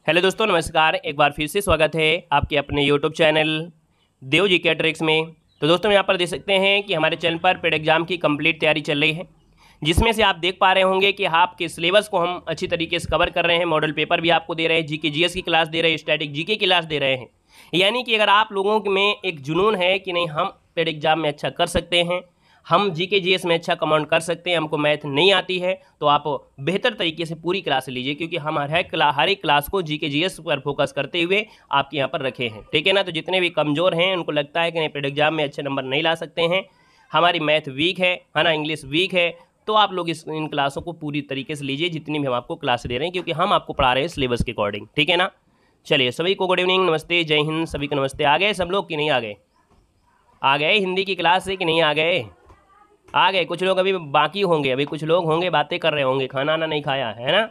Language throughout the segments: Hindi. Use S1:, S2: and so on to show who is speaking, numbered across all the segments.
S1: हेलो दोस्तों, नमस्कार। एक बार फिर से स्वागत है आपके अपने यूट्यूब चैनल देव जी के ट्रिक्स में। तो दोस्तों, यहाँ पर देख सकते हैं कि हमारे चैनल पर पेड एग्जाम की कंप्लीट तैयारी चल रही है, जिसमें से आप देख पा रहे होंगे कि आपके सिलेबस को हम अच्छी तरीके से कवर कर रहे हैं। मॉडल पेपर भी आपको दे रहे हैं, जीके जीएस की क्लास दे रहे हैं, स्टैटिक जीके की क्लास दे रहे हैं। यानी कि अगर आप लोगों में एक जुनून है कि नहीं, हम पेड एग्जाम में अच्छा कर सकते हैं, हम जीके जीएस में अच्छा कमांड कर सकते हैं, हमको मैथ नहीं आती है, तो आप बेहतर तरीके से पूरी क्लास लीजिए, क्योंकि हम हर एक क्लास को जीके जीएस पर फोकस करते हुए आपके यहाँ पर रखे हैं। ठीक है ना। तो जितने भी कमज़ोर हैं, उनको लगता है कि नहीं पेड एग्जाम में अच्छे नंबर नहीं ला सकते हैं, हमारी मैथ वीक है ना, इंग्लिश वीक है, तो आप लोग इन क्लासों को पूरी तरीके से लीजिए, जितनी भी हम आपको क्लास दे रहे हैं, क्योंकि हम आपको पढ़ा रहे हैं सिलेबस के अकॉर्डिंग। ठीक है ना। चलिए, सभी को गुड इवनिंग, नमस्ते, जय हिंद। सभी को नमस्ते। आ गए सब लोग कि नहीं आ गए? आ गए हिंदी की क्लास से कि नहीं आ गए? आ गए। कुछ लोग अभी बाकी होंगे, अभी कुछ लोग होंगे बातें कर रहे होंगे, खाना ना नहीं खाया है ना।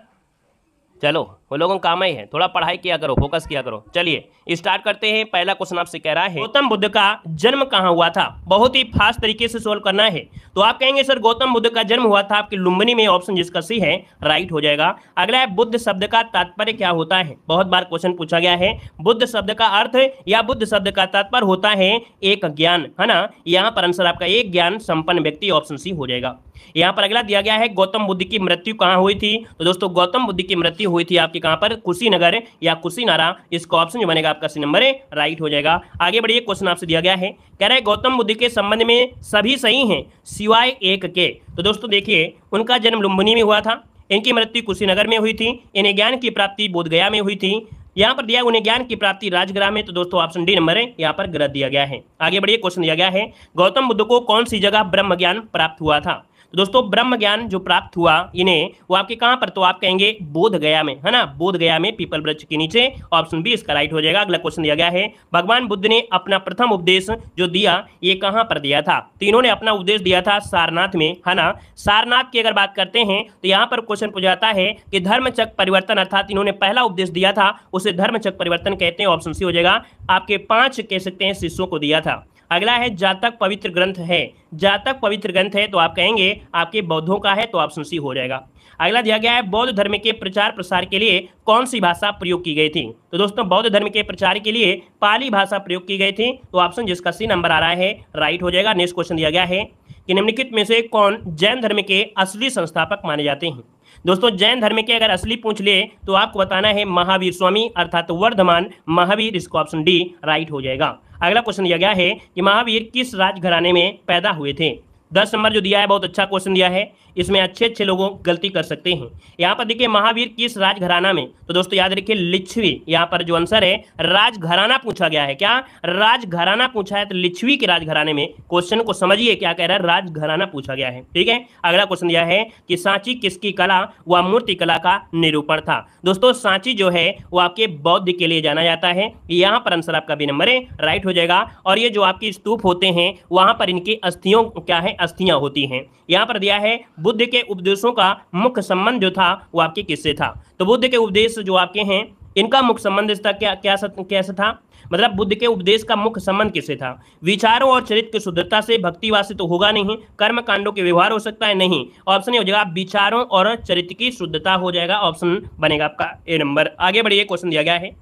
S1: चलो, वो लोगों का काम ही है, थोड़ा पढ़ाई किया करो, फोकस किया करो। चलिए स्टार्ट करते हैं। पहला क्वेश्चन आपसे कह रहा है, गौतम बुद्ध का जन्म कहाँ हुआ था? बहुत ही फास्ट तरीके से सोल्व करना है। तो आप कहेंगे सर गौतम बुद्ध का जन्म हुआ था आपके लुम्बिनी में, ऑप्शन जिसका सी है राइट हो जाएगा। अगला है, बुद्ध शब्द का तात्पर्य क्या होता है? बहुत बार क्वेश्चन पूछा गया है। बुद्ध शब्द का अर्थ या बुद्ध शब्द का तात्पर्य होता है एक ज्ञान, है ना। यहाँ पर आंसर आपका एक ज्ञान संपन्न व्यक्ति, ऑप्शन सी हो जाएगा। यहाँ पर अगला दिया गया है, गौतम बुद्ध की मृत्यु कहाँ हुई थी? तो दोस्तों, गौतम बुद्ध की मृत्यु हुई थी आपके कहाँ पर? कुशीनगर या कुशीनारा। इसका ऑप्शन जो बनेगा आपका सी नंबर राइट हो जाएगा। आगे बढ़िए, क्वेश्चन आपसे दिया गया है, कह रहा है गौतम बुद्ध के संबंध में सभी सही हैं सिवाय एक के। तो दोस्तों देखिए, उनका जन्म लुम्बिनी में हुआ था, इनकी मृत्यु कुशीनगर में हुई थी, इन्हें ज्ञान की प्राप्ति बोधगया में हुई थी। यहाँ पर दिया उन्हें ज्ञान की प्राप्ति राजगृह में। तो दोस्तों ऑप्शन डी नंबर यहाँ पर गलत दिया गया है। आगे बढ़िए, क्वेश्चन दिया गया है, गौतम बुद्ध को कौन सी जगह ब्रह्म ज्ञान प्राप्त हुआ था? तो दोस्तों ब्रह्म ज्ञान जो प्राप्त हुआ इन्हें, वो आपके कहां पर? तो आप कहेंगे बोध गया में, है ना, बोध गया में, पीपल वृक्ष के नीचे। ऑप्शन बी इसका राइट हो जाएगा। अगला क्वेश्चन दिया गया है, भगवान बुद्ध ने अपना प्रथम उपदेश जो दिया ये कहां पर दिया था? तो इन्होंने अपना उपदेश दिया था सारनाथ में, है ना। सारनाथ की अगर बात करते हैं तो यहाँ पर क्वेश्चन पूछा जाता है कि धर्मचक्र परिवर्तन, अर्थात इन्होंने पहला उपदेश दिया था, उसे धर्मचक्र परिवर्तन कहते हैं। ऑप्शन सी हो जाएगा। आपके 5 कह सकते हैं शिष्यों को दिया था। अगला है, जातक पवित्र ग्रंथ है। जातक पवित्र ग्रंथ है तो आप कहेंगे आपके बौद्धों का है, तो ऑप्शन सी हो जाएगा। अगला दिया गया है, बौद्ध धर्म के प्रचार प्रसार के लिए कौन सी भाषा प्रयोग की गई थी? तो दोस्तों बौद्ध धर्म के प्रचार के लिए पाली भाषा प्रयोग की गई थी। तो ऑप्शन जिसका सी नंबर आ रहा है राइट हो जाएगा। नेक्स्ट क्वेश्चन दिया गया है कि निम्नलिखित में से कौन जैन धर्म के असली संस्थापक माने जाते हैं? दोस्तों जैन धर्म के अगर असली पूछ ले तो आपको बताना है महावीर स्वामी, अर्थात वर्धमान महावीर। इसको ऑप्शन डी राइट हो जाएगा। अगला क्वेश्चन दिया गया है कि महावीर किस राजघराने में पैदा हुए थे? 10 नंबर जो दिया है बहुत अच्छा क्वेश्चन दिया है, इसमें अच्छे लोगों गलती कर सकते हैं। यहाँ पर देखिए महावीर किस राजघराना में, तो दोस्तों याद रखिए लिच्छवी। यहाँ पर जो आंसर है राजघराना पूछा गया है। क्या राजघराना पूछा है? तो लिच्छवी के राजघराने में। क्वेश्चन को समझिए क्या कह रहा है, राजघराना पूछा गया है। ठीक है। अगला क्वेश्चन दिया है कि सांची किसकी कला व मूर्ति कला का निरूपण था? दोस्तों सांची जो है वो आपके बौद्ध के लिए जाना जाता है। यहाँ पर आंसर आपका बी नंबर राइट हो जाएगा। और ये जो आपके स्तूप होते हैं वहां पर इनकी अस्थियों क्या है, अस्थियां होती हैं। यहाँ पर दिया है बुद्ध के उपदेशों का मुख्य संबंध जो था वो आपके किससे था? तो बुद्ध के उपदेश जो आपके हैं इनका मुख्य संबंध था कैसे था? मतलब बुद्ध के उपदेश का मुख्य संबंध किससे था? विचारों और चरित्र की शुद्धता से। भक्तिवाद से तो होगा नहीं। कर्म कांडों के व्यवहार हो सकता है? नहीं। ऑप्शन हो जाएगा विचारों और चरित्र की शुद्धता हो जाएगा। ऑप्शन बनेगा आपका ए नंबर। आगे बढ़िए, क्वेश्चन दिया गया है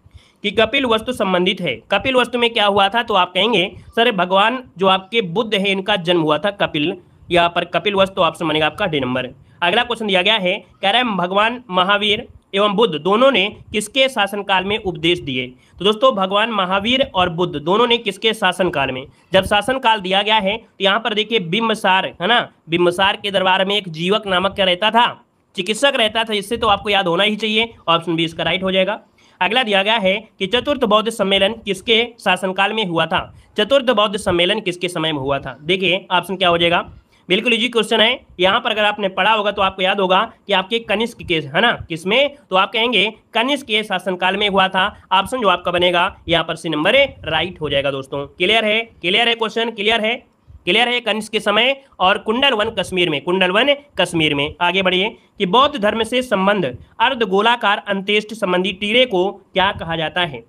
S1: कि कपिल वस्तु संबंधित है। कपिल वस्तु में क्या हुआ था? तो आप कहेंगे सर भगवान जो आपके बुद्ध है इनका जन्म हुआ था कपिल, यहाँ पर कपिल वस्तु। ऑप्शन बनेगा आपका डी नंबर। अगला क्वेश्चन दिया गया है, कह रहा है भगवान महावीर एवं बुद्ध दोनों ने किसके शासनकाल में उपदेश दिए? तो दोस्तों भगवान महावीर और बुद्ध दोनों ने किसके शासनकाल में, जब शासनकाल दिया गया है तो यहाँ पर देखिए बिम्बसार, है ना, बिम्बसार के दरबार में एक जीवक नामक क्या रहता था? चिकित्सक रहता था। इससे तो आपको याद होना ही चाहिए। ऑप्शन बी इसका राइट हो जाएगा। अगला दिया गया है कि चतुर्थ बौद्ध सम्मेलन किसके शासनकाल में हुआ था? चतुर्थ बौद्ध सम्मेलन किसके समय में हुआ था? देखिए ऑप्शन क्या हो जाएगा, बिल्कुल इजी क्वेश्चन है। यहाँ पर अगर आपने पढ़ा होगा तो आपको याद होगा कि आपके कनिष्क के, है ना, किसमें? तो आप कहेंगे कनिष्क के शासनकाल में हुआ था। ऑप्शन जो आपका बनेगा यहाँ पर सी नंबर राइट हो जाएगा। दोस्तों क्लियर है? क्लियर है क्वेश्चन? क्लियर है? क्लियर है? कनिष्क के समय और कुंडलवन कश्मीर में, कुंडलवन कश्मीर में। आगे बढ़िए कि बौद्ध धर्म से संबंध अर्धगोलाकार अंत्येष्टि संबंधी टीरे को क्या कहा जाता है?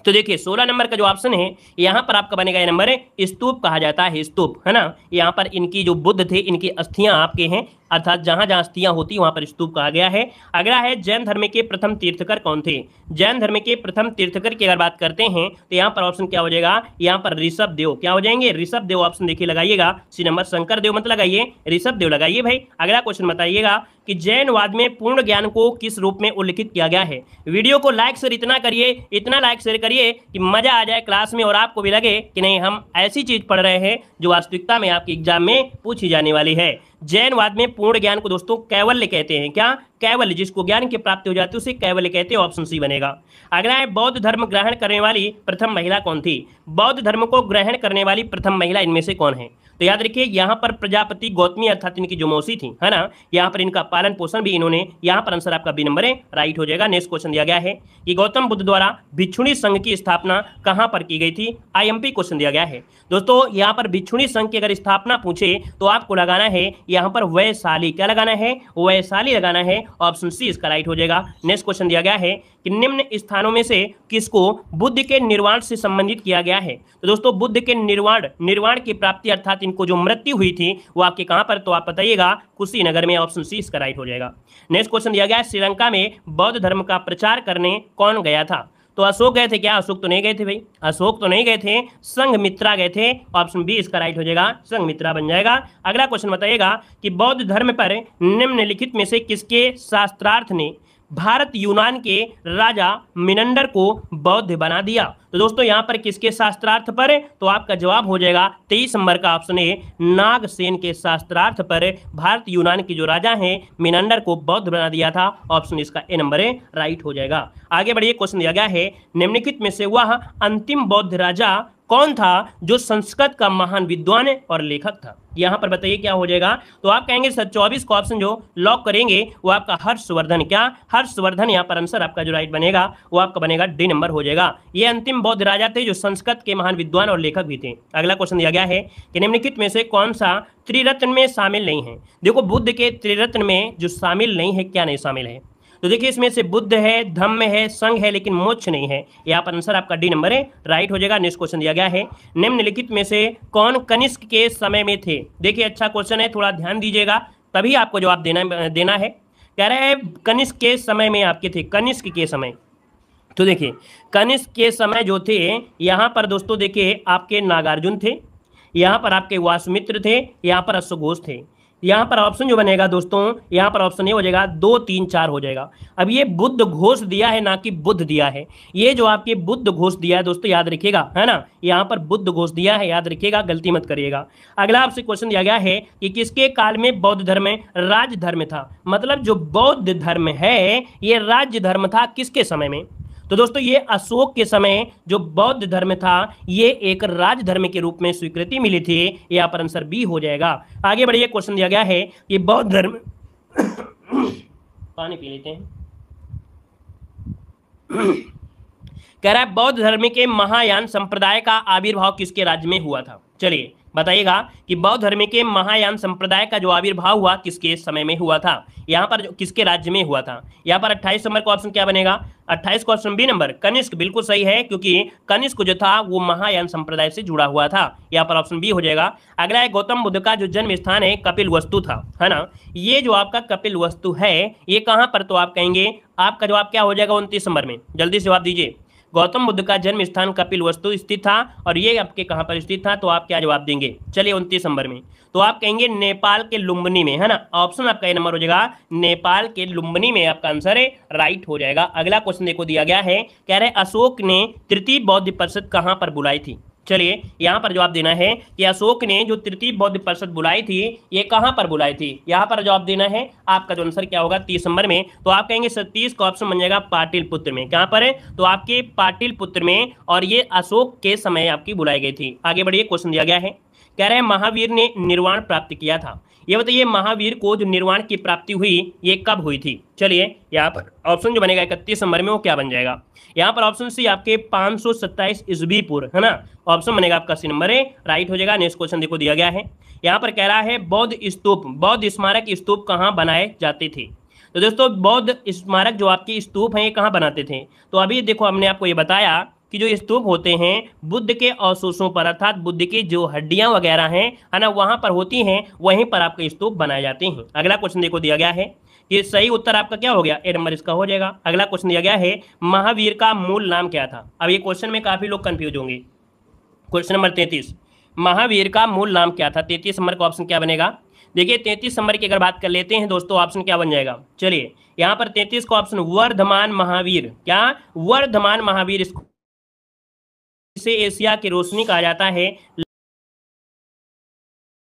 S1: तो देखिए 16 नंबर का जो ऑप्शन है यहाँ पर आपका बनेगा ये नंबर स्तूप कहा जाता है। स्तूप, है ना। यहाँ पर इनकी जो बुद्ध थे इनकी अस्थियां आपके हैं अर्थात जहां जहां अस्थियां होती वहां पर स्तूप कहा गया है। अगला है जैन धर्म के प्रथम तीर्थकर कौन थे? जैन धर्म के प्रथम तीर्थकर की अगर बात करते हैं तो यहाँ पर ऑप्शन क्या हो जाएगा? यहाँ पर ऋषभ देव। क्या हो जाएंगे? ऋषभ देव ऑप्शन देखिए लगाइएगा। सी नंबर शंकर देव मत लगाइए, ऋषभ देव लगाइए भाई। अगला क्वेश्चन बताइएगा कि जैनवाद में पूर्ण ज्ञान को किस रूप में उल्लिखित किया गया है? वीडियो को लाइक शेयर इतना करिए, इतना लाइक शेयर करिए कि मजा आ जाए क्लास में और आपको भी लगे कि नहीं हम ऐसी चीज पढ़ रहे हैं जो वास्तविकता में आपके एग्जाम में पूछी जाने वाली है। जैनवाद में पूर्ण ज्ञान को दोस्तों कैवल्य कहते हैं। क्या? कैवल्य। जिसको ज्ञान की प्राप्ति हो जाती है उसे कैवल्य कहते हैं। ऑप्शन सी बनेगा। अगला है बौद्ध धर्म ग्रहण करने वाली प्रथम महिला कौन थी? बौद्ध धर्म को ग्रहण करने वाली प्रथम महिला इनमें से कौन है? तो याद रखिए यहाँ पर प्रजापति गौतमी अर्थात इनकी जो मौसी थी, है ना, यहाँ पर इनका पालन पोषण भी इन्होंने, यहाँ पर आंसर आपका बी नंबर है, राइट हो जाएगा। नेक्स्ट क्वेश्चन दिया गया है कि गौतम बुद्ध द्वारा भिक्षुणी संघ की स्थापना कहाँ पर की गई थी? आईएमपी क्वेश्चन दिया गया है दोस्तों। यहाँ पर भिक्षुणी संघ की अगर स्थापना पूछे तो आपको लगाना है यहाँ पर वैशाली। क्या लगाना है? वैशाली लगाना है। ऑप्शन सी इसका राइट हो जाएगा। नेक्स्ट क्वेश्चन दिया गया है कि निम्न स्थानों में से किसको बुद्ध के निर्वाण से संबंधित किया गया है? तो दोस्तों बुद्ध के निर्वाण की प्राप्ति अर्थात इनको जो मृत्यु हुई थी वो आपके कहां पर? तो आप बताइएगा कुशीनगर में। ऑप्शन सी इसका राइट हो जाएगा। नेक्स्ट क्वेश्चन दिया गया है श्रीलंका में बौद्ध धर्म का प्रचार करने कौन गया था? तो अशोक गए थे क्या? अशोक तो नहीं गए थे भाई, अशोक तो नहीं गए थे, संघमित्रा गए थे। ऑप्शन बी इसका राइट हो जाएगा, संघमित्रा बन जाएगा। अगला क्वेश्चन बताइएगा कि बौद्ध धर्म पर निम्नलिखित में से किसके शास्त्रार्थ ने भारत यूनान के राजा मिनंडर को बौद्ध बना दिया? तो दोस्तों यहाँ पर किसके शास्त्रार्थ पर? तो आपका जवाब हो जाएगा 23 नंबर का ऑप्शन ए, नागसेन के शास्त्रार्थ पर भारत यूनान के जो राजा हैं मिनंडर को बौद्ध बना दिया था। ऑप्शन इसका ए नंबर है, राइट हो जाएगा। आगे बढ़िए, क्वेश्चन दिया गया है निम्नलिखित में से वह अंतिम बौद्ध राजा कौन था जो संस्कृत का महान विद्वान और लेखक था? यहां पर बताइए क्या हो जाएगा? तो आप कहेंगे सर 24 का ऑप्शन जो लॉक करेंगे वो आपका हर्षवर्धन। क्या? हर्षवर्धन। यहाँ पर आंसर आपका जो राइट बनेगा वो आपका बनेगा डी नंबर हो जाएगा। ये अंतिम बौद्ध राजा थे जो संस्कृत के महान विद्वान और लेखक भी थे। अगला क्वेश्चन दिया गया है कि निम्नलिखित में से कौन सा त्रिरत्न में शामिल नहीं है? देखो बुद्ध के त्रिरत्न में जो शामिल नहीं है, क्या नहीं शामिल है? तो देखिए इसमें से बुद्ध है, धम्म है, संघ है, लेकिन मोक्ष नहीं है। यहाँ पर आंसर आपका डी नंबर है, राइट हो जाएगा। नेक्स्ट क्वेश्चन दिया गया है निम्नलिखित में से कौन कनिष्क के समय में थे? देखिए अच्छा क्वेश्चन है, थोड़ा ध्यान दीजिएगा तभी आपको जवाब देना है। कह रहे हैं कनिष्क के समय में आपके थे, कनिष्क के समय। तो देखिए कनिष्क के समय जो थे यहाँ पर दोस्तों देखिए आपके नागार्जुन थे, यहाँ पर आपके वासुमित्र थे, यहाँ पर अश्वघोष थे। यहाँ पर ऑप्शन जो बनेगा दोस्तों, यहाँ पर ऑप्शन ये हो जाएगा 2, 3, 4 हो जाएगा। अब ये बुद्ध घोष दिया है ना कि बुद्ध दिया है। ये जो आपके बुद्ध घोष दिया है दोस्तों याद रखिएगा, है ना, यहाँ पर बुद्ध घोष दिया है, याद रखिएगा, गलती मत करिएगा। अगला आपसे क्वेश्चन दिया गया है कि किसके काल में बौद्ध धर्म राज्य धर्म था? मतलब जो बौद्ध धर्म है ये राज्य धर्म था किसके समय में? तो दोस्तों ये अशोक के समय जो बौद्ध धर्म था ये एक राज धर्म के रूप में स्वीकृति मिली थी। यहाँ पर आंसर बी हो जाएगा। आगे बढ़िए, क्वेश्चन दिया गया है कि बौद्ध धर्म पानी पी लेते हैं। कह रहा है बौद्ध धर्म के महायान संप्रदाय का आविर्भाव किसके राज्य में हुआ था? चलिए बताइएगा कि बौद्ध धर्म के महायान संप्रदाय का जो आविर्भाव हुआ किसके समय में हुआ था? यहाँ पर किसके राज्य में हुआ था? यहाँ पर 28 नंबर का ऑप्शन क्या बनेगा? 28 का ऑप्शन बी नंबर, कनिष्क। बिल्कुल सही है, क्योंकि कनिष्क जो था वो महायान संप्रदाय से जुड़ा हुआ था। यहाँ पर ऑप्शन बी हो जाएगा। अगला है गौतम बुद्ध का जो जन्म स्थान है कपिल वस्तु था, है ना। ये जो आपका कपिल वस्तु है ये कहाँ पर? तो आप कहेंगे आपका जवाब क्या हो जाएगा 29 नंबर में। जल्दी से जवाब दीजिए। गौतम बुद्ध का जन्म स्थान कपिल वस्तु स्थित था और ये आपके कहाँ पर स्थित था? तो आप क्या जवाब देंगे? चलिए 29 नंबर में तो आप कहेंगे नेपाल के लुम्बिनी में, है ना। ऑप्शन आपका ये नंबर हो जाएगा, नेपाल के लुम्बिनी में आपका आंसर है, राइट हो जाएगा। अगला क्वेश्चन देखो दिया गया है, कह रहे अशोक ने तृतीय बौद्ध परिषद कहाँ पर बुलाई थी? चलिए यहाँ पर जवाब देना है कि अशोक ने जो तृतीय बौद्ध परिषद बुलाई थी ये कहाँ पर बुलाई थी? यहाँ पर जवाब देना है। आपका जो आंसर क्या होगा 30 नंबर में, तो आप कहेंगे 30 का ऑप्शन बन जाएगा पाटिलपुत्र में। कहाँ पर है? तो आपके पाटिलपुत्र में, और ये अशोक के समय आपकी बुलाई गई थी। आगे बढ़िए, क्वेश्चन दिया गया है, कह रहे हैं महावीर ने निर्वाण प्राप्त किया था। ये बताइए महावीर को जो निर्वाण की प्राप्ति हुई ये कब हुई थी? चलिए यहाँ पर ऑप्शन जो बनेगा 31 नंबर में वो क्या बन जाएगा? यहाँ पर ऑप्शन सी आपके 527 ईस्वी पूर्व, है ना। ऑप्शन बनेगा आपका सी नंबर है, राइट हो जाएगा। नेक्स्ट क्वेश्चन देखो दिया गया है, यहाँ पर कह रहा है बौद्ध स्तूप, बौद्ध स्मारक स्तूप कहाँ बनाए जाते थे? तो दोस्तों बौद्ध स्मारक जो आपके स्तूप हैं ये कहाँ बनाते थे? तो अभी देखो हमने आपको ये बताया कि जो स्तूप होते हैं बुद्ध के अवशेषों पर, अर्थात बुद्ध की जो हड्डियां वगैरह हैं, है ना, वहां पर होती हैं, वहीं पर आपके स्तूप बनाए जाते हैं। अगला क्वेश्चन देखो दिया गया है, ये सही उत्तर आपका क्या हो गया, ए नंबर इसका हो जाएगा। अगला क्वेश्चन दिया गया है, महावीर का मूल नाम क्या था। अब ये क्वेश्चन में काफी लोग कंफ्यूज होंगे। क्वेश्चन नंबर 33, महावीर का मूल नाम क्या था। 33 नंबर का ऑप्शन क्या बनेगा। देखिए 33 नंबर की अगर बात कर लेते हैं दोस्तों, ऑप्शन क्या बन जाएगा, चलिए यहाँ पर 33 का ऑप्शन वर्धमान महावीर, क्या वर्धमान महावीर, इसे एशिया की रोशनी कहा जाता है।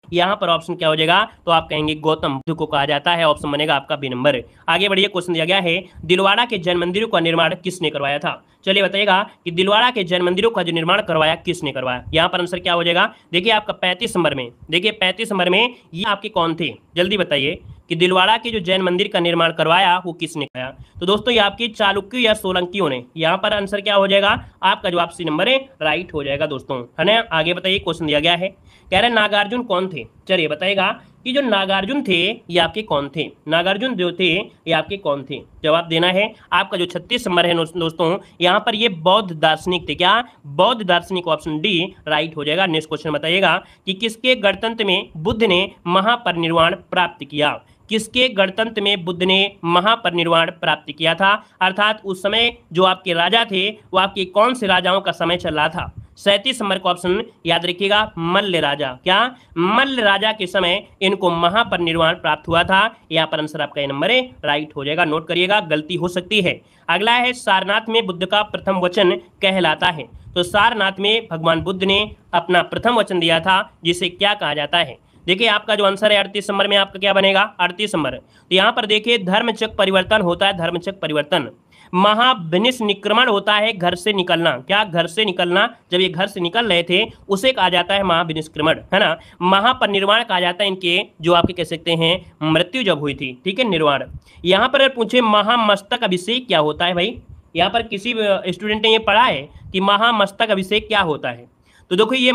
S1: यहाँ पर ऑप्शन क्या हो जाएगा, तो आप कहेंगे गौतम बुद्ध को कहा जाता है। ऑप्शन बनेगा आपका बी नंबर। आगे बढ़िए, क्वेश्चन दिया गया है, दिलवाड़ा के जैन मंदिरों का निर्माण किसने करवाया था। चलिए बताइएगा कि दिलवाड़ा के जैन मंदिरों का जो निर्माण करवाया किसने करवाया। यहाँ पर आंसर क्या हो जाएगा, देखिए आपका 35 नंबर में, देखिए 35 नंबर में ये आपके कौन थे, जल्दी बताइए कि दिलवाड़ा के जो जैन मंदिर का निर्माण करवाया वो किसने कराया। तो दोस्तों ये आपकी चालुक्य या सोलंकियों ने। यहाँ पर आंसर क्या हो जाएगा, आपका जवाब सी नंबर है, राइट हो जाएगा दोस्तों, है ना। आगे बताइए, क्वेश्चन दिया गया है, कह रहे नागार्जुन कौन थे। चलिए बताइएगा कि जो नागार्जुन थे ये आपके कौन थे, नागार्जुन जो थे ये आपके कौन थे। जवाब देना है आपका जो 36 नंबर है दोस्तों, यहाँ पर ये बौद्ध दार्शनिक थे। क्या, बौद्ध दार्शनिक, ऑप्शन डी राइट हो जाएगा। नेक्स्ट क्वेश्चन बताइएगा कि किसके गणतंत्र में बुद्ध ने महापरिनिर्वाण प्राप्त किया। किसके गणतंत्र में बुद्ध ने महापरिनिर्वाण प्राप्त किया था, अर्थात उस समय जो आपके राजा थे वो आपके कौन से राजाओं का समय चल रहा था। 37 नंबर का ऑप्शन याद रखिएगा, मल्ल राजा। क्या, मल्ल राजा के समय इनको महापरिनिर्वाण प्राप्त हुआ था। यहाँ पर आंसर आपका ये नंबर है, राइट हो जाएगा। नोट करिएगा, गलती हो सकती है। अगला है, सारनाथ में बुद्ध का प्रथम वचन कहलाता है। तो सारनाथ में भगवान बुद्ध ने अपना प्रथम वचन दिया था, जिसे क्या कहा जाता है। देखिए आपका जो आंसर है 38 नंबर में आपका क्या बनेगा, 38 नंबर। तो यहाँ पर देखिए धर्मचक्र परिवर्तन होता है, धर्मचक्र परिवर्तन। महाविनिष्क्रिमण होता है घर से निकलना। क्या, घर से निकलना, जब ये घर से निकल रहे थे उसे कहा जाता है महाविनिष्क्रिमण, है ना। महापरिनिर्वाण कहा जाता है इनके जो आपके कह सकते हैं मृत्यु जब हुई थी, ठीक है, निर्वाण। यहाँ पर पूछे महामस्तक अभिषेक क्या होता है भाई, यहाँ पर किसी स्टूडेंट ने ये पढ़ा है कि महामस्तक अभिषेक क्या होता है। तो देखो ये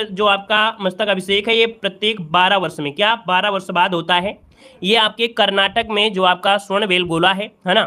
S1: जो आपका मस्तक अभिषेक है ये प्रत्येक 12 वर्ष में, क्या 12 वर्ष बाद होता है। ये आपके कर्नाटक में जो आपका श्रवणबेलगोला है ना,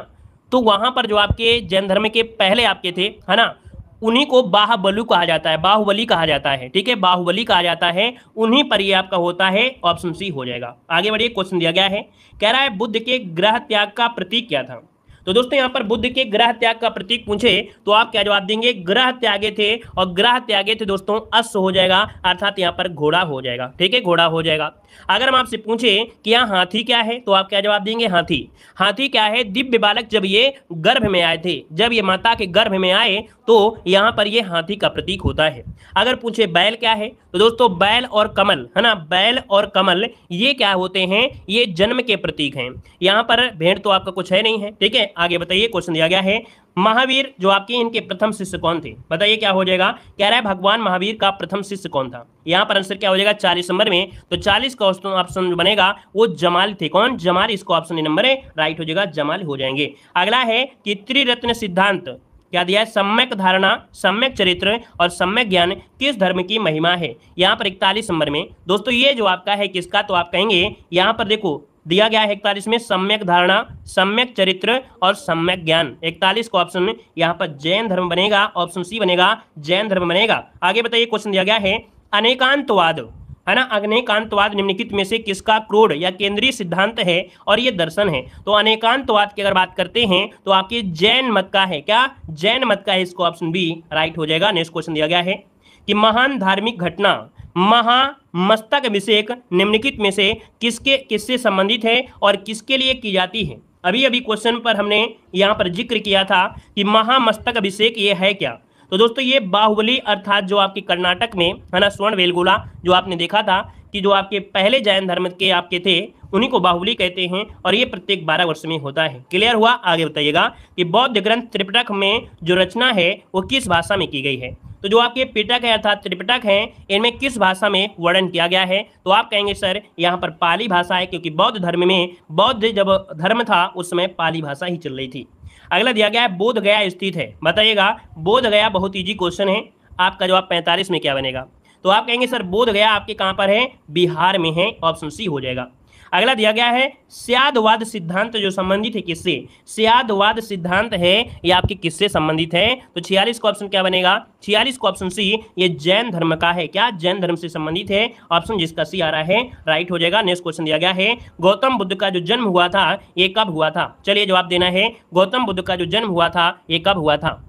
S1: तो वहां पर जो आपके जैन धर्म के पहले आपके थे, है ना, उन्हीं को बाहुबलु कहा जाता है, बाहुबली कहा जाता है, ठीक है, बाहुबली कहा जाता है, उन्हीं पर ये आपका होता है। ऑप्शन सी हो जाएगा। आगे बढ़िए, क्वेश्चन दिया गया है, कह रहा है बुद्ध के गृह त्याग का प्रतीक क्या था। तो दोस्तों यहाँ पर बुद्ध के ग्रह त्याग का प्रतीक पूछे तो आप क्या जवाब देंगे, ग्रह त्यागे थे, और ग्रह त्यागे थे दोस्तों अश्व हो जाएगा, अर्थात यहाँ पर घोड़ा हो जाएगा, ठीक है, घोड़ा हो जाएगा। अगर हम आपसे पूछे कि यहाँ हाथी क्या है तो आप क्या जवाब देंगे, हाथी। हाथी क्या है, दिव्य बालक जब ये गर्भ में आए थे, जब ये माता के गर्भ में आए तो यहाँ पर ये हाथी का प्रतीक होता है। अगर पूछे बैल क्या है तो दोस्तों बैल और कमल, है ना, बैल और कमल ये क्या होते हैं, ये जन्म के प्रतीक हैं। यहाँ पर भेड़ तो आपका कुछ है नहीं है, ठीक है। आगे बताइए, क्वेश्चन दिया गया है, महावीर जो आपके इनके प्रथम शिष्य कौन थे, बताइए क्या हो जाएगा। कह रहा है भगवान महावीर का प्रथम शिष्य कौन था। यहाँ पर आंसर क्या हो जाएगा 40 नंबर में, तो 40 का ऑप्शन जो बनेगा वो जमाल थे। कौन, जमाल, इसको ऑप्शन नंबर है, राइट हो जाएगा, जमाल हो जाएंगे। अगला है कि त्रिरत्न सिद्धांत क्या दिया है, सम्यक धारणा, सम्यक चरित्र और सम्यक ज्ञान किस धर्म की महिमा है। यहाँ पर 41 नंबर में दोस्तों ये जो आपका है किसका, तो आप कहेंगे यहाँ पर देखो दिया गया है 41 में सम्यक धारणा, सम्यक चरित्र और सम्यक ज्ञान। 41 का ऑप्शन यहाँ पर जैन धर्म बनेगा, ऑप्शन सी बनेगा, जैन धर्म बनेगा। आगे बताइए, क्वेश्चन दिया गया है अनेकांतवाद, है ना, अनेकांतवाद निम्नलिखित में से किसका क्रोड या केंद्रीय सिद्धांत है और ये दर्शन है। तो अनेकांतवाद की अगर बात करते हैं तो आपके जैन मत का है, क्या जैन मत का है, इसको ऑप्शन बी राइट हो जाएगा। नेक्स्ट क्वेश्चन दिया गया है कि महान धार्मिक घटना महामस्तक अभिषेक निम्नलिखित में से किससे संबंधित है और किसके लिए की जाती है। अभी अभी क्वेश्चन पर हमने यहाँ पर जिक्र किया था कि महामस्तक अभिषेक ये है क्या। तो दोस्तों ये बाहुबली अर्थात जो आपके कर्नाटक में, है ना, श्रवणबेलगोला जो आपने देखा था कि जो आपके पहले जैन धर्म के आपके थे उन्हीं को बाहुबली कहते हैं, और ये प्रत्येक 12 वर्ष में होता है। क्लियर हुआ। आगे बताइएगा कि बौद्ध ग्रंथ त्रिपिटक में जो रचना है वो किस भाषा में की गई है। तो जो आपके पिटक है अर्थात त्रिपिटक है, इनमें किस भाषा में वर्णन किया गया है। तो आप कहेंगे सर यहाँ पर पाली भाषा है, क्योंकि बौद्ध धर्म में, बौद्ध जब धर्म था उस समय पाली भाषा ही चल रही थी। अगला दिया गया है बोध गया स्थित है, बताइएगा बोध गया, बहुत ईजी क्वेश्चन है। आपका जवाब 45 में क्या बनेगा। तो आप कहेंगे सर बोध गया आपके कहाँ पर है, बिहार में है, ऑप्शन सी हो जाएगा। अगला दिया गया है स्यादवाद सिद्धांत जो संबंधित है किससे, स्यादवाद सिद्धांत है ये आपके किससे संबंधित है, तो 46 का ऑप्शन क्या बनेगा, 46 का ऑप्शन सी ये जैन धर्म का है, क्या जैन धर्म से संबंधित है, ऑप्शन जिसका सी आ रहा है राइट हो जाएगा। नेक्स्ट क्वेश्चन दिया गया है गौतम बुद्ध का जो जन्म हुआ था ये कब हुआ था, चलिए जवाब देना है गौतम बुद्ध का जो जन्म हुआ था ये कब हुआ था।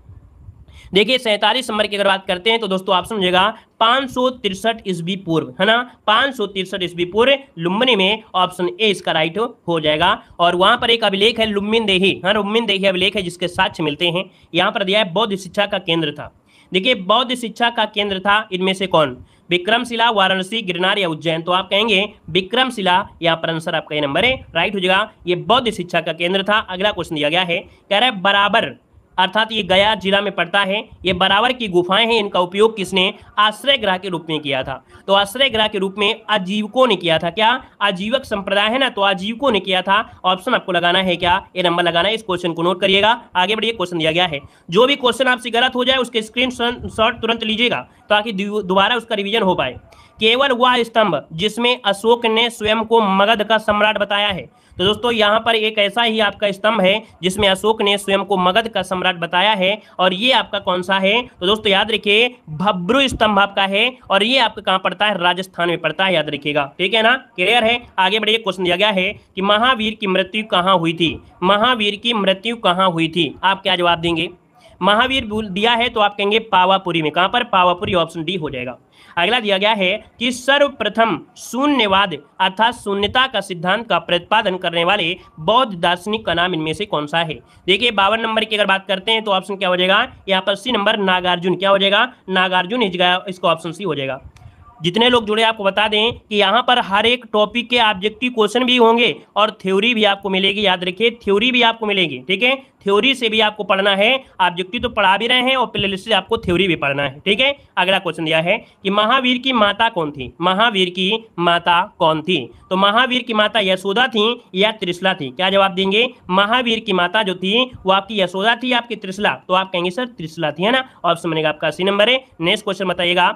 S1: देखिए 47 नंबर की अगर बात करते हैं तो दोस्तों ऑप्शन हो जाएगा 563 ईस्वी पूर्व, है ना, 563 ईस्वी पूर्व लुम्बिनी में, ऑप्शन ए इसका राइट हो जाएगा। और वहां पर एक अभिलेख है लुम्बिन देही, हाँ लुम्बिन देही अभिलेख है जिसके साक्ष्य मिलते हैं। यहाँ पर दिया है बौद्ध शिक्षा का केंद्र था। देखिए बौद्ध शिक्षा का केंद्र था इनमें से कौन, विक्रमशिला, वाराणसी, गिरनार या उज्जैन, तो आप कहेंगे विक्रमशिला, यहाँ पर आंसर आपका ये नंबर है राइट हो जाएगा, ये बौद्ध शिक्षा का केंद्र था। अगला क्वेश्चन दिया गया है, कह रहा है बराबर अर्थात ये गया जिला में पड़ता है, ये बराबर की गुफाएं हैं, इनका उपयोग किसने आश्रय गृह के रूप में किया था, तो आश्रय गृह के रूप में आजीवकों ने किया था, क्या आजीवक संप्रदाय है ना, तो आजीवकों ने किया था। ऑप्शन आपको लगाना है क्या, ये नंबर लगाना है, इस क्वेश्चन को नोट करिएगा। आगे बढ़िए, क्वेश्चन दिया गया है, जो भी क्वेश्चन आपसे गलत हो जाए उसके स्क्रीनशॉट तुरंत लीजिएगा ताकि दोबारा उसका रिवीजन हो पाए। केवल वह स्तंभ जिसमें अशोक ने स्वयं को मगध का सम्राट बताया है, तो दोस्तों यहाँ पर एक ऐसा ही आपका स्तंभ है जिसमें अशोक ने स्वयं को मगध का सम्राट बताया है, और ये आपका कौन सा है, तो दोस्तों याद रखिए भब्रू स्तंभ आपका है, और ये आपका कहाँ पड़ता है, राजस्थान में पड़ता है, याद रखिएगा, ठीक है ना, क्लियर है। आगे बढ़िए, क्वेश्चन दिया गया है कि महावीर की मृत्यु कहाँ हुई थी, महावीर की मृत्यु कहाँ हुई थी, आप क्या जवाब देंगे, महावीर दिया है तो आप कहेंगे पावापुरी में, कहां पर, पावापुरी, ऑप्शन डी हो जाएगा। अगला दिया गया है कि सर्वप्रथम शून्यवाद अर्थात शून्यता का सिद्धांत का प्रतिपादन करने वाले बौद्ध दार्शनिक का नाम इनमें से कौन सा है। देखिए 52 नंबर की अगर बात करते हैं तो ऑप्शन क्या हो जाएगा, यहाँ पर सी नंबर नागार्जुन, क्या हो जाएगा, नागार्जुन, इसका ऑप्शन सी हो जाएगा। जितने लोग जुड़े आपको बता दें कि यहाँ पर हर एक टॉपिक के ऑब्जेक्टिव क्वेश्चन भी होंगे और थ्योरी भी आपको मिलेगी, याद रखिए थ्योरी भी आपको मिलेगी, ठीक है, थ्योरी से भी आपको पढ़ना है, ऑब्जेक्टिव तो पढ़ा भी रहे हैं और प्लेलिस्ट से आपको थ्योरी भी पढ़ना है, ठीक है। अगला क्वेश्चन दिया है कि महावीर की माता कौन थी, महावीर की माता कौन थी, तो महावीर की माता यशोदा थी या त्रिशला थी, क्या जवाब देंगे, महावीर की माता जो थी वो आपकी यशोदा थी, आपकी त्रिशला, तो आप कहेंगे सर त्रिशला थी, है ना, ऑप्शन बनेगा आपका सी नंबर है। नेक्स्ट क्वेश्चन बताइएगा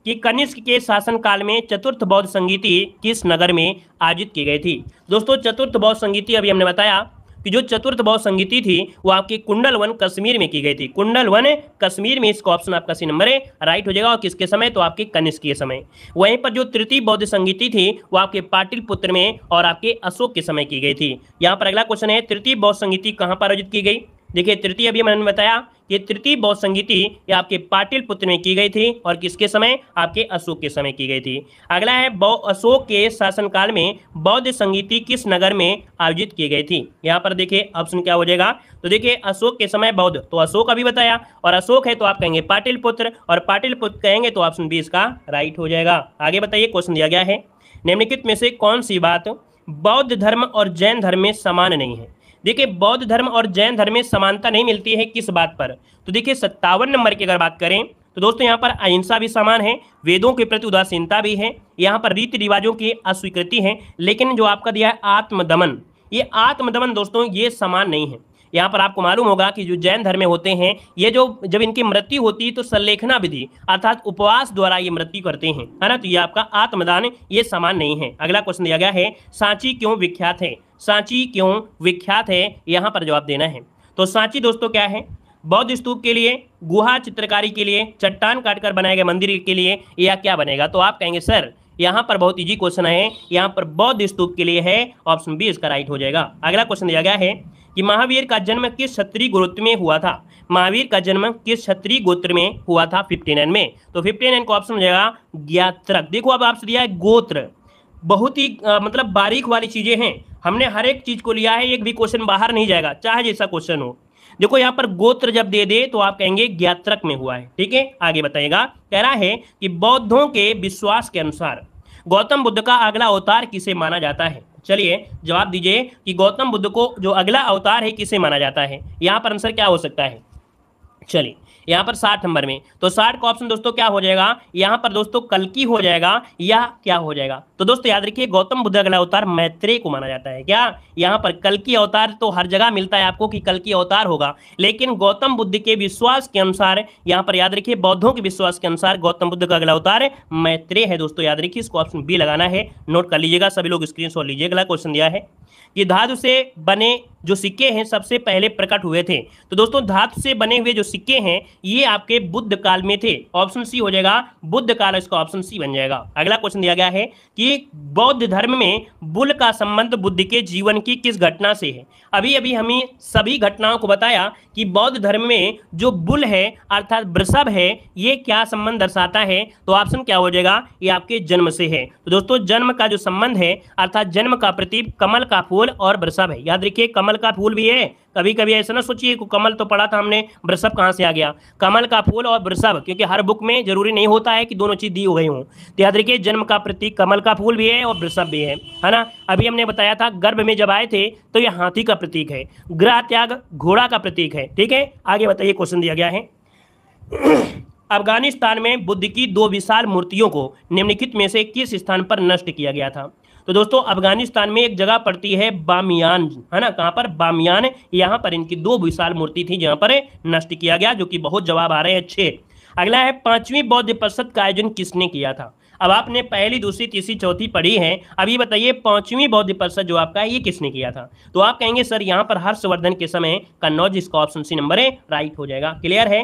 S1: कि कनिष्क के शासनकाल में चतुर्थ बौद्ध संगीति किस नगर में आयोजित की गई थी। दोस्तों चतुर्थ बौद्ध संगीति अभी हमने बताया कि जो चतुर्थ बौद्ध संगीति थी वो आपकी कुंडलवन कश्मीर में की गई थी, कुंडलवन कश्मीर में, इसका ऑप्शन आपका सी नंबर है राइट हो जाएगा। और किसके समय, तो आपके कनिष्क के समय। वहीं पर जो तृतीय बौद्ध संगीति थी वो आपके पाटलिपुत्र में और आपके अशोक के समय की गई थी। यहाँ पर अगला क्वेश्चन है तृतीय बौद्ध संगीति कहाँ पर आयोजित की गई। देखिए तृतीय अभी मैंने बताया कि तृतीय बौद्ध संगीति ये आपके पाटलिपुत्र में की गई थी और किसके समय, आपके अशोक के समय की गई थी। अगला है अशोक के शासनकाल में बौद्ध संगीति किस नगर में आयोजित की गई थी। यहाँ पर देखिए ऑप्शन क्या हो जाएगा, तो देखिए अशोक के समय बौद्ध, तो अशोक अभी बताया, और अशोक है तो आप कहेंगे पाटलिपुत्र, और पाटलिपुत्र कहेंगे तो ऑप्शन बी इसका राइट हो जाएगा। आगे बताइए, क्वेश्चन दिया गया है निम्नलिखित में से कौन सी बात बौद्ध धर्म और जैन धर्म में समान नहीं है। देखिए बौद्ध धर्म और जैन धर्म में समानता नहीं मिलती है किस बात पर, तो देखिए 57 नंबर की अगर बात करें तो दोस्तों यहाँ पर अहिंसा भी समान है, वेदों के प्रति उदासीनता भी है, यहाँ पर रीति रिवाजों की अस्वीकृति है, लेकिन जो आपका दिया है आत्मदमन, ये आत्मदमन दोस्तों ये समान नहीं है। यहाँ पर आपको मालूम होगा कि जो जैन धर्म में होते हैं ये जो जब इनकी मृत्यु होती है तो संलेखना विधि अर्थात उपवास द्वारा ये मृत्यु करते हैं, है ना, तो ये आपका आत्मदान ये समान नहीं है। अगला क्वेश्चन दिया गया है सांची क्यों विख्यात है, सांची क्यों विख्यात है, यहाँ पर जवाब देना है। तो सांची दोस्तों क्या है, बौद्ध स्तूप के लिए, गुहा चित्रकारी के लिए, चट्टान काटकर बनाए गए मंदिर के लिए, या क्या बनेगा, तो आप कहेंगे सर यहाँ पर बहुत इजी क्वेश्चन है, यहाँ पर बौद्ध स्तूप के लिए है, ऑप्शन बी इसका राइट हो जाएगा। अगला क्वेश्चन दिया गया है कि महावीर का जन्म किस क्षत्रिय गोत्र में हुआ था, महावीर का जन्म किस क्षत्रिय गोत्र में हुआ था 59 में, तो 59 का ऑप्शन हो जाएगा ज्ञात्रक। देखो अब आपसे दिया है गोत्र, बहुत ही मतलब बारीक वाली चीजें हैं, हमने हर एक चीज को लिया है, एक भी क्वेश्चन बाहर नहीं जाएगा चाहे जैसा क्वेश्चन हो। देखो यहाँ पर गोत्र जब दे दे तो आप कहेंगे ज्ञात्रक में हुआ है, ठीक है। आगे बताइएगा, कह रहा है कि बौद्धों के विश्वास के अनुसार गौतम बुद्ध का अगला अवतार किसे माना जाता है। चलिए जवाब दीजिए कि गौतम बुद्ध को जो अगला अवतार है किसे माना जाता है। यहाँ पर आंसर क्या हो सकता है, चलिए यहाँ पर 60 नंबर में, तो 60 का ऑप्शन दोस्तों क्या हो जाएगा, यहाँ पर दोस्तों कल्कि हो जाएगा या क्या हो जाएगा। तो दोस्तों याद रखिए गौतम बुद्ध का अगला अवतार मैत्रेय को माना जाता है। क्या यहाँ पर कल्कि अवतार तो हर जगह मिलता है आपको कि कल्कि अवतार होगा, लेकिन गौतम बुद्ध के विश्वास के अनुसार, यहाँ पर याद रखिए बौद्धों के विश्वास के अनुसार गौतम बुद्ध का अगला अवतार मैत्रेय है। दोस्तों याद रखिए इसको ऑप्शन बी लगाना है, नोट कर लीजिएगा सभी लोग, स्क्रीनशॉट लीजिए। अगला क्वेश्चन दिया है कि धातु से बने जो सिक्के हैं सबसे पहले प्रकट हुए थे। तो दोस्तों धातु से बने हुए जो सिक्के हैं ये आपके बुद्ध काल में थे। ऑप्शन सी हो जाएगा बुद्ध काल, इसका ऑप्शन सी बन जाएगा। अगला क्वेश्चन दिया गया है कि बौद्ध धर्म में बुल का संबंध बुद्ध के जीवन की किस घटना से है। अभी अभी हमें सभी घटनाओं को बताया कि बौद्ध धर्म में जो बुल है अर्थात वृषभ है ये क्या संबंध दर्शाता है। तो ऑप्शन क्या हो जाएगा, ये आपके जन्म से है। तो दोस्तों जन्म का जो संबंध है अर्थात जन्म का प्रतीक कमल का फूल और वृषभ है। याद रखिए कमल का फूल भी है, कभी कभी ऐसा ना सोचिए कि कमल तो पढ़ा था हमने, वृषभ कहाँ से आ गया। कमल का फूल और वृषभ, क्योंकि हर बुक में जरूरी नहीं होता है कि दोनों चीज दी हो गई हों। तो याद रखिए जन्म का प्रतीक कमल का फूल भी है और वृषभ भी है ना। अभी हमने बताया था गर्भ में जब आए थे तो यह हाथी का प्रतीक है, गृह त्याग घोड़ा का प्रतीक है। ठीक है, आगे बताइए क्वेश्चन दिया गया है अफगानिस्तान में बुद्ध की 2 विशाल मूर्तियों को निम्नलिखित में से किस स्थान पर नष्ट किया गया था। तो दोस्तों अफगानिस्तान में एक जगह पड़ती है बामियान, है ना, कहाँ पर, बामियान। यहाँ पर इनकी 2 विशाल मूर्ति थी जहाँ पर नष्ट किया गया, जो कि बहुत जवाब आ रहे हैं अच्छे। अगला है 5वीं बौद्ध परिषद का आयोजन किसने किया था। अब आपने पहली, दूसरी, तीसरी, चौथी पढ़ी है, अभी बताइए 5वीं बौद्ध परिषद जो आपका है ये किसने किया था। तो आप कहेंगे सर यहाँ पर हर्षवर्धन के समय कन्नौज, इसका ऑप्शन सी नंबर राइट हो जाएगा। क्लियर है,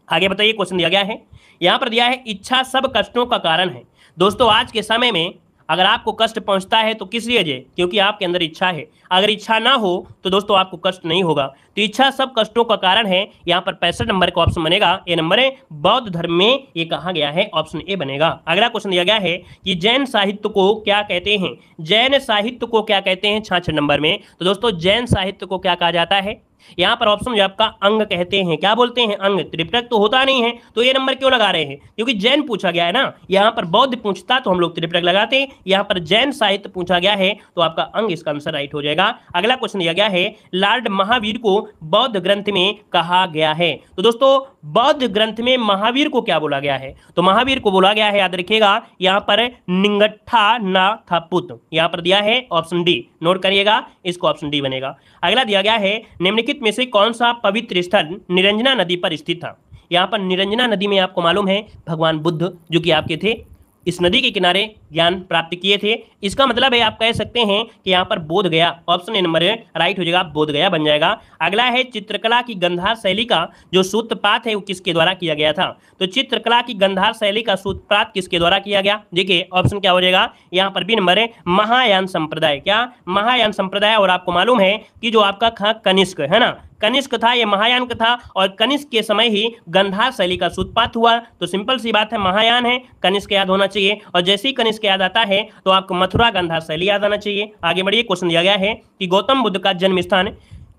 S1: आगे बताइए क्वेश्चन दिया गया है, यहाँ पर दिया है इच्छा सब कष्टों का कारण है। दोस्तों आज के समय में अगर आपको कष्ट पहुंचता है तो किस लिए, क्योंकि आपके अंदर इच्छा है। अगर इच्छा ना हो तो दोस्तों आपको कष्ट नहीं होगा। तो इच्छा सब कष्टों का कारण है, यहाँ पर 65 नंबर का ऑप्शन बनेगा, ए नंबर है। बौद्ध धर्म में ये कहा गया है, ऑप्शन ए बनेगा। अगला क्वेश्चन दिया गया है कि जैन साहित्य को क्या कहते हैं। जैन साहित्य को क्या कहते हैं, 66 नंबर में। तो दोस्तों जैन साहित्य को क्या कहा जाता है, यहाँ पर ऑप्शन जो आपका अंग कहते हैं। क्या बोलते हैं, अंग। त्रिपिटक तो होता नहीं है, तो ये नंबर क्यों लगा रहे हैं, क्योंकि जैन पूछा गया है ना। यहाँ पर बौद्ध पूछता तो हम लोग त्रिपिटक लगाते हैं, यहाँ पर जैन साहित्य पूछा गया है तो आपका अंग इसका आंसर राइट हो जाएगा। अगला क्वेश्चन दिया गया है लॉर्ड महावीर को बौद्ध ग्रंथ में कहा गया है। तो दोस्तों बौद्ध ग्रंथ में महावीर को क्या बोला गया है, तो महावीर को बोला गया है, याद रखिएगा यहाँ पर निंगट्ठा नाथपुत, यहाँ पर दिया है ऑप्शन डी, नोट करिएगा, इसको ऑप्शन डी बनेगा। अगला दिया गया है निम्नलिखित में से कौन सा पवित्र स्थल निरंजना नदी पर स्थित था। यहाँ पर निरंजना नदी में आपको मालूम है भगवान बुद्ध जो कि आपके थे इस नदी के किनारे ज्ञान प्राप्त किए थे। इसका मतलब है आप कह सकते हैं कि यहाँ पर बोध गया, ऑप्शन ए नंबर राइट हो जाएगा, बोध गया बन जाएगा। अगला है चित्रकला की गंधार शैली का जो सूत्रपात है वो किसके द्वारा किया गया था। तो चित्रकला की गंधार शैली का सूत्रपात किसके द्वारा किया गया, देखिए ऑप्शन क्या हो जाएगा, यहाँ पर बी नंबर है महायान संप्रदाय। क्या, महायान संप्रदाय। और आपको मालूम है कि जो आपका कनिष्क है ना, कनिष्क था, ये महायान का था, और कनिष्क के समय ही गंधार शैली का सूत्रपात हुआ। तो सिंपल सी बात है, महायान है, कनिष्क याद होना चाहिए, और जैसे ही कनिष्क याद आता है तो आपको मथुरा गंधार शैली याद आना चाहिए। आगे बढ़िए, क्वेश्चन दिया गया है कि गौतम बुद्ध का जन्म स्थान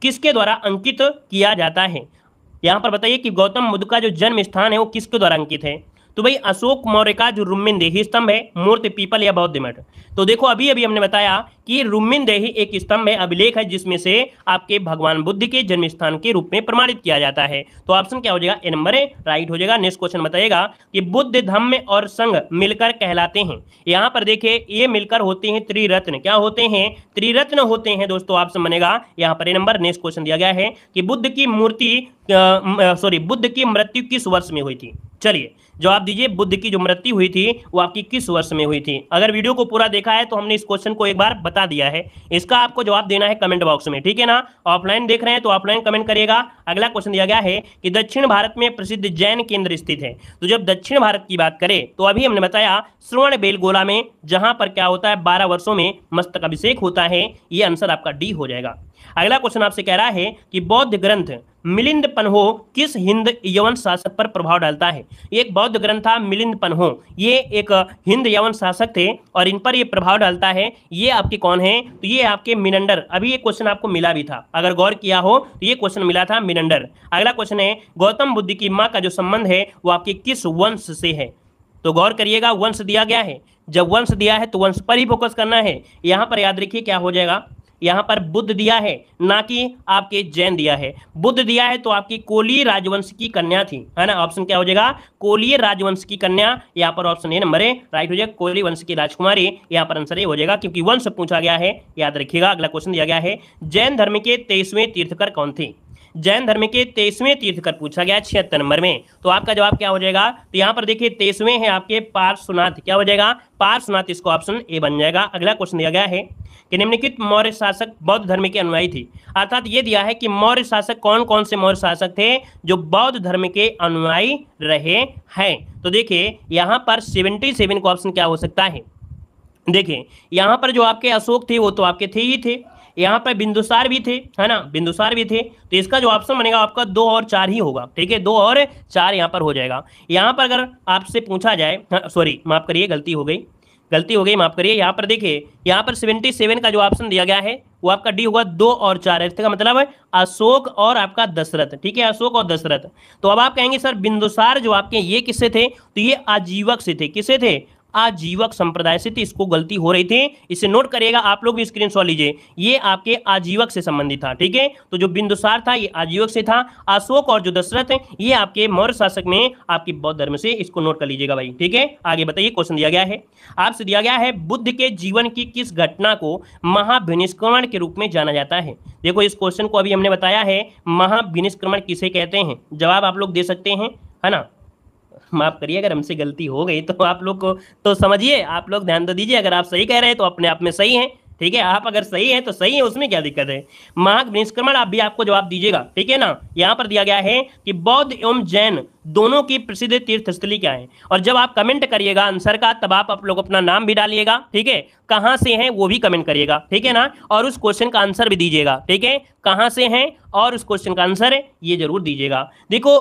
S1: किसके द्वारा अंकित किया जाता है। यहाँ पर बताइए कि गौतम बुद्ध का जो जन्म स्थान है वो किसके द्वारा अंकित है। तो भाई अशोक मौर्य का जो रुम्मिन देही स्तंभ है, मूर्ति पीपल या बौद्ध मठ। तो देखो अभी अभी हमने बताया कि रुम्मिन देही एक स्तंभ है, अभिलेख है, जिसमें से आपके भगवान बुद्ध के जन्म स्थान के रूप में प्रमाणित किया जाता है। तो ऑप्शन क्या हो जाएगा, ए नंबर राइट हो जाएगा। नेक्स्ट क्वेश्चन बताएगा कि बुद्ध धम्म और संघ मिलकर कहलाते हैं। यहाँ पर देखिए ये मिलकर होते हैं त्रिरत्न। क्या होते हैं, त्रिरत्न होते हैं दोस्तों, ऑप्शन बनेगा यहाँ पर ए नंबर। नेक्स्ट क्वेश्चन दिया गया है कि बुद्ध की बुद्ध की मृत्यु किस वर्ष में हुई थी। चलिए जवाब दीजिए, बुद्ध की जो मृत्यु हुई थी वो आपकी किस वर्ष में हुई थी। अगर वीडियो को पूरा देखा है तो हमने इस क्वेश्चन को एक बार बता दिया है, इसका आपको जवाब देना है कमेंट बॉक्स में, ठीक है ना। ऑफलाइन देख रहे हैं तो ऑफलाइन कमेंट करिएगा। अगला क्वेश्चन दिया गया है कि दक्षिण भारत में प्रसिद्ध जैन केंद्र स्थित है। तो जब दक्षिण भारत की बात करें तो अभी हमने बताया श्रवणबेलगोला में, जहां पर क्या होता है 12 वर्षों में मस्तक अभिषेक होता है। ये आंसर आपका डी हो जाएगा। अगला क्वेश्चन आपसे कह रहा है कि बौद्ध ग्रंथ मिलिंद पन्हो किस हिंद यवन शासक पर प्रभाव डालता है। एक बौद्ध ग्रंथ था मिलिंद पन्हो, ये एक हिंद यवन शासक थे और इन पर ये प्रभाव डालता है। ये आपके कौन है, तो ये आपके मिनंडर। अभी ये क्वेश्चन आपको मिला भी था, अगर गौर किया हो तो ये क्वेश्चन मिला था मिनंडर। अगला क्वेश्चन है गौतम बुद्ध की माँ का जो संबंध है वो आपके किस वंश से है। तो गौर करिएगा, वंश दिया गया है, जब वंश दिया है तो वंश पर ही फोकस करना है। यहाँ पर याद रखिए क्या हो जाएगा, यहाँ पर बुद्ध दिया है, ना कि आपके जैन दिया है। बुद्ध दिया है तो आपकी कोलीय राजवंश की कन्या थी, है ना। ऑप्शन क्या हो जाएगा, कोलीय राजवंश की कन्या। यहाँ पर ऑप्शन ए नंबर है राइट हो जाएगा, कोलीय वंश की राजकुमारी। यहाँ पर आंसर ए हो जाएगा, क्योंकि वंश पूछा गया है, याद रखिएगा। अगला क्वेश्चन दिया गया है, जैन धर्म के 23वें तीर्थकर कौन थे। जैन धर्म के 23वें तीर्थकर पूछा गया 76 नंबर में। तो आपका जवाब क्या हो जाएगा, तो यहाँ पर देखिए 23वें है आपके पार्श्वनाथ। क्या हो जाएगा, पार्श्वनाथ। इसको ऑप्शन ए बन जाएगा। अगला क्वेश्चन दिया गया है कि निम्नलिखित मौर्य शासक बौद्ध धर्म के अनुयायी थे। अर्थात ये दिया है कि मौर्य शासक कौन कौन से मौर्य शासक थे जो बौद्ध धर्म के अनुयायी रहे हैं। तो देखिए यहाँ पर 77 का ऑप्शन क्या हो सकता है। देखिए यहाँ पर जो आपके अशोक थे वो तो आपके थे ही थे, यहाँ पर बिंदुसार भी थे, है ना, बिंदुसार भी थे। तो इसका जो ऑप्शन बनेगा आपका 2 और 4 ही होगा, ठीक है, 2 और 4 यहाँ पर हो जाएगा। यहाँ पर अगर आपसे पूछा जाए, सॉरी माफ करिए, गलती हो गई, माफ करिए। यहाँ पर देखिए, यहाँ पर 77 का जो ऑप्शन दिया गया है वो आपका डी होगा, 2 और 4 है। इसका मतलब है अशोक और आपका दशरथ, ठीक है, अशोक और दशरथ। तो अब आप कहेंगे सर बिंदुसार जो आपके ये किससे थे, तो ये आजीवक से थे। किससे थे, आजीवक संप्रदाय से। थी, इसको गलती हो रही थी, इसे नोट करिएगा, आप लोग भी स्क्रीनशॉट लीजिए। ये आपके आजीवक से संबंधित था, ठीक है। तो जो बिंदुसार था ये आजीवक से था, अशोक और जो दशरथ है ये आपके मौर्य शासक में आपकी बौद्ध धर्म से। इसको नोट कर लीजिएगा भाई, ठीक है। आगे बताइए, क्वेश्चन दिया गया है आपसे, दिया गया है बुद्ध के जीवन की किस घटना को महाभिनिष्क्रमण के रूप में जाना जाता है। देखो इस क्वेश्चन को अभी हमने बताया है, महाभिनिष्क्रमण किसे कहते हैं। जवाब आप लोग दे सकते हैं, है ना। माफ करिए अगर हमसे गलती हो गई तो आप लोग को तो समझिए, आप लोग ध्यान तो दीजिए। अगर आप सही कह रहे हैं तो अपने आप में सही है, ठीक है। आप अगर सही है तो सही है, उसमें क्या दिक्कत है। महाभिनिष्क्रमण आप भी आपको जवाब दीजिएगा, ठीक है ना। यहाँ पर दिया गया है कि बौद्ध एवं जैन दोनों की प्रसिद्ध तीर्थस्थली क्या है। और जब आप कमेंट करिएगा आंसर का, तब आप लोग अपना नाम भी डालिएगा, ठीक है, कहाँ से हैं वो भी कमेंट करिएगा, ठीक है ना। और उस क्वेश्चन का आंसर भी दीजिएगा, ठीक है, कहाँ से हैं और उस क्वेश्चन का आंसर है ये जरूर दीजिएगा। देखो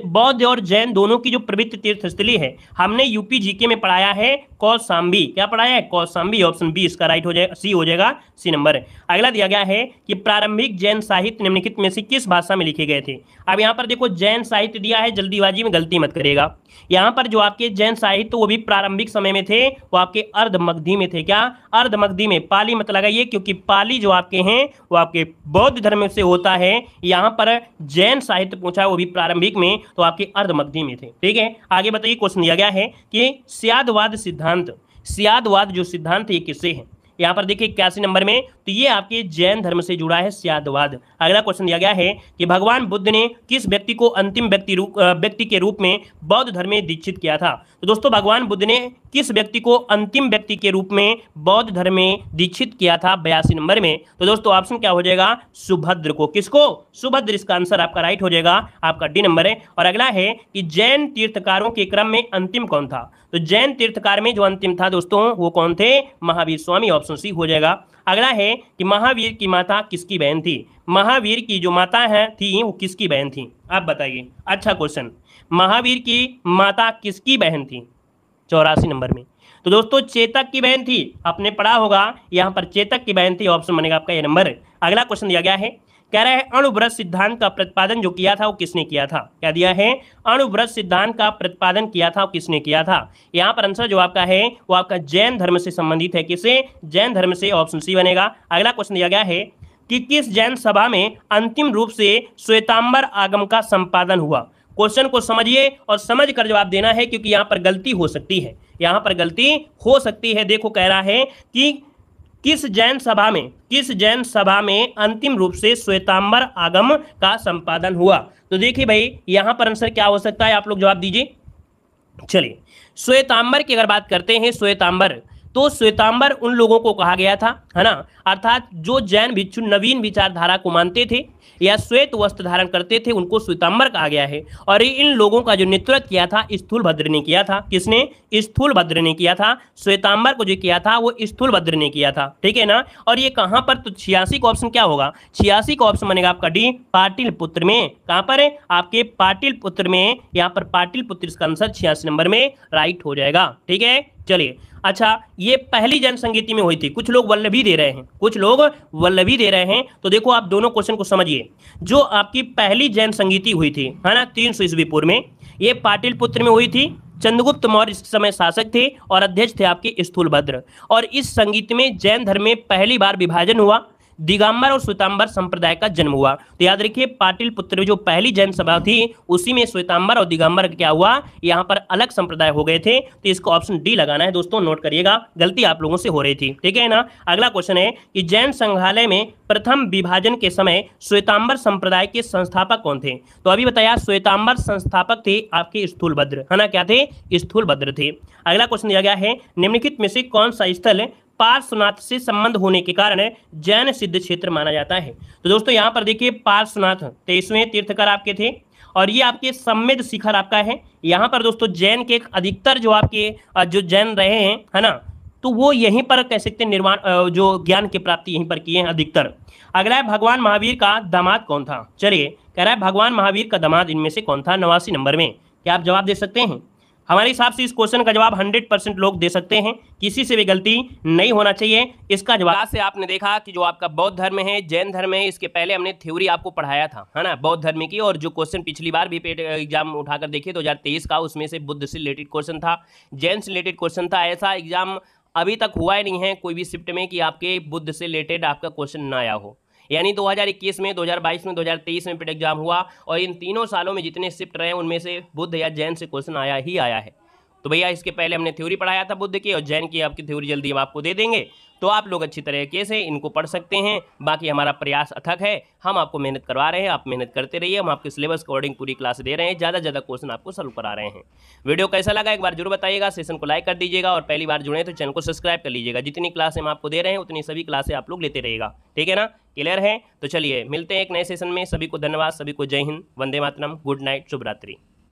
S1: बौद्ध और जैन दोनों की जो पवित्र तीर्थस्थली है, हमने यूपी जीके में पढ़ाया है कौशाम्बी। क्या पढ़ाया है, कौशाम्बी। ऑप्शन बी इसका राइट हो जाएगा, सी हो जाएगा, सी नंबर। अगला दिया गया है कि प्रारंभिक जैन साहित्य निम्नलिखित में से किस भाषा में लिखे गए थे। अब यहाँ पर देखो जैन साहित्य दिया है, जल्दीबाजी में गलती मत करिएगा। यहाँ पर जो आपके जैन साहित्य वो भी प्रारंभिक समय में थे, वो आपके अर्धमगधी में थे। क्या, अर्धमगधी में। पाली मत लगाइए, क्योंकि पाली जो आपके हैं वो आपके बौद्ध धर्म से होता है। यहाँ पर जैन साहित्य पूछा है वो भी प्रारंभिक में, तो आपके अर्धमगधी में थे, ठीक है। आगे बताइए, क्वेश्चन दिया गया है कि स्यादवाद सिद्धांत, स्यादवाद जो सिद्धांत ये किससे है। यहाँ पर देखिए 81 नंबर में, तो ये आपके जैन धर्म से जुड़ा है स्यादवाद। अगला क्वेश्चन दिया गया है कि भगवान बुद्ध ने किस व्यक्ति को अंतिम व्यक्ति के रूप में बौद्ध धर्म में दीक्षित किया था। तो दोस्तों भगवान बुद्ध ने किस व्यक्ति को अंतिम व्यक्ति के रूप में बौद्ध धर्म में दीक्षित किया था 82 नंबर में। तो दोस्तों ऑप्शन क्या हो जाएगा, सुभद्र को। किसको, सुभद्र। इसका आंसर आपका राइट हो जाएगा, आपका डी नंबर है। और अगला है कि जैन तीर्थकारों के क्रम में अंतिम कौन था। तो जैन तीर्थकार में जो अंतिम था दोस्तों वो कौन थे, महावीर स्वामी। ऑप्शन सी हो जाएगा। अगला है कि महावीर की माता किसकी बहन थी। महावीर की जो माता है थी वो किसकी बहन थी, आप बताइए। अच्छा क्वेश्चन, महावीर की माता किसकी बहन थी 84 नंबर में। तो दोस्तों चेतक की बहन थी, आपने पढ़ा होगा, यहाँ पर चेतक की बहन थी। ऑप्शन बनेगा आपका ये नंबर। अगला क्वेश्चन दिया गया है, कह रहा है अणुव्रत सिद्धांत का प्रतिपादन जो किया था वो किसने किया था। क्या दिया है, अणुव्रत सिद्धांत का प्रतिपादन किया था वो किसने किया था। यहाँ पर आंसर जो आपका है वो आपका जैन धर्म से संबंधित है। किसे, जैन धर्म से। ऑप्शन सी बनेगा। अगला क्वेश्चन दिया गया है कि किस जैन सभा में अंतिम रूप से श्वेतांबर आगम का संपादन हुआ। क्वेश्चन को समझिए और समझ कर जवाब देना है, क्योंकि यहाँ पर गलती हो सकती है, यहाँ पर गलती हो सकती है। देखो कह रहा है कि किस जैन सभा में अंतिम रूप से श्वेतांबर आगम का संपादन हुआ। तो देखिए भाई यहाँ पर आंसर क्या हो सकता है, आप लोग जवाब दीजिए। चलिए श्वेतांबर की अगर बात करते हैं, श्वेतांबर, तो श्वेतांबर उन लोगों को कहा गया था, है ना, अर्थात जो जैन भिक्षु नवीन विचारधारा को मानते थे या श्वेत वस्त्र धारण करते थे, उनको श्वेतांबर कहा गया है। और इन लोगों का जो नेतृत्व किया था स्थूलभद्र ने किया था। किसने, स्थूलभद्र ने किया था। श्वेतांबर को जो किया था वो स्थूलभद्र ने किया था, ठीक है ना। और ये कहाँ पर, तो 86 का ऑप्शन क्या होगा, 86 का ऑप्शन बनेगा आपका डी, पाटिलपुत्र में। कहाँ पर है, आपके पाटिलपुत्र में। यहाँ पर पाटिलपुत्र इसका आंसर 86 नंबर में राइट हो जाएगा, ठीक है। चलिए अच्छा, ये पहली जैन संगीति में हुई थी। कुछ लोग वल्लभी दे रहे हैं, कुछ लोग वल्लभी दे रहे हैं। तो देखो आप दोनों क्वेश्चन को समझिए। जो आपकी पहली जैन संगीति हुई थी, है ना, 300 ईस्वी पूर्व में, ये पाटिलपुत्र में हुई थी। चंद्रगुप्त मौर्य इस समय शासक थे और अध्यक्ष थे आपके स्थूलभद्र। और इस संगीत में जैन धर्म में पहली बार विभाजन हुआ। दिगंबर और श्वेतांबर संप्रदाय का जन्म हुआ? तो याद रखिए पाटलिपुत्र में जो पहली जैन सभा थी उसी में श्वेतांबर और दिगंबर क्या हुआ, यहाँ पर अलग संप्रदाय हो गए थे। तो इसको ऑप्शन डी लगाना है दोस्तों, नोट करिएगा, गलती आप लोगों से हो रही थी, ठीक है ना। अगला क्वेश्चन है कि जैन संग्रहालय में प्रथम विभाजन के समय श्वेतांबर संप्रदाय के संस्थापक कौन थे? तो अभी बताया श्वेतांबर संस्थापक थे आपके स्थूलभद्र, है ना, क्या थे, स्थूलभद्र थे। अगला क्वेश्चन दिया गया है निम्नलिखित में से कौन सा स्थल पार्श्वनाथ से संबंध होने के कारण जैन सिद्ध क्षेत्र माना जाता है? तो दोस्तों यहाँ पर देखिए पार्श्वनाथ 23वें तीर्थकर आपके थे और ये आपके सम्मेद शिखर आपका है। यहाँ पर दोस्तों जैन के अधिकतर जो आपके जो जैन रहे हैं, है ना, तो वो यहीं पर कह सकते हैं निर्माण जो ज्ञान की प्राप्ति यहीं पर किए हैं अधिकतर। अगला है भगवान महावीर का दामाद कौन था? चलिए कह रहा है भगवान महावीर का दामाद इनमें से कौन था? 89 नंबर में। क्या आप जवाब दे सकते हैं? हमारे हिसाब से इस क्वेश्चन का जवाब 100% लोग दे सकते हैं, किसी से भी गलती नहीं होना चाहिए। इसका जवाब से आपने देखा कि जो आपका बौद्ध धर्म है, जैन धर्म है, इसके पहले हमने थ्योरी आपको पढ़ाया था, है ना, बौद्ध धर्म की। और जो क्वेश्चन पिछली बार भी पेड एग्जाम उठाकर देखिए 2023 का, उसमें से बुद्ध से रिलेटेड क्वेश्चन था, जैन से रिलेटेड क्वेश्चन था। ऐसा एग्जाम अभी तक हुआ ही नहीं है कोई भी शिफ्ट में कि आपके बुद्ध से रिलेटेड आपका क्वेश्चन ना आया हो। यानी 2021 में, 2022 में, 2023 में पेड एग्जाम हुआ और इन तीनों सालों में जितने शिफ्ट रहे उनमें से बुद्ध या जैन से क्वेश्चन आया ही आया है। तो भैया इसके पहले हमने थ्योरी पढ़ाया था बुद्ध की, और जैन की आपकी थ्योरी जल्दी हम आपको दे देंगे, तो आप लोग अच्छी तरीके से इनको पढ़ सकते हैं। बाकी हमारा प्रयास अथक है, हम आपको मेहनत करवा रहे हैं, आप मेहनत करते रहिए। हम आपके सिलेबस के अकॉर्डिंग पूरी क्लास दे रहे हैं, ज़्यादा से ज़्यादा क्वेश्चन आपको सॉल्व करा रहे हैं। वीडियो कैसा लगा एक बार जरूर बताइएगा, सेशन को लाइक कर दीजिएगा और पहली बार जुड़े तो चैनल को सब्सक्राइब कर लीजिएगा। जितनी क्लास हम आपको दे रहे हैं उतनी सभी क्लासें आप लोग लेते रहिएगा, ठीक है ना, क्लियर है? तो चलिए मिलते हैं एक नए सेशन में। सभी को धन्यवाद, सभी को जय हिंद, वंदे मातरम, गुड नाइट, शुभ रात्रि।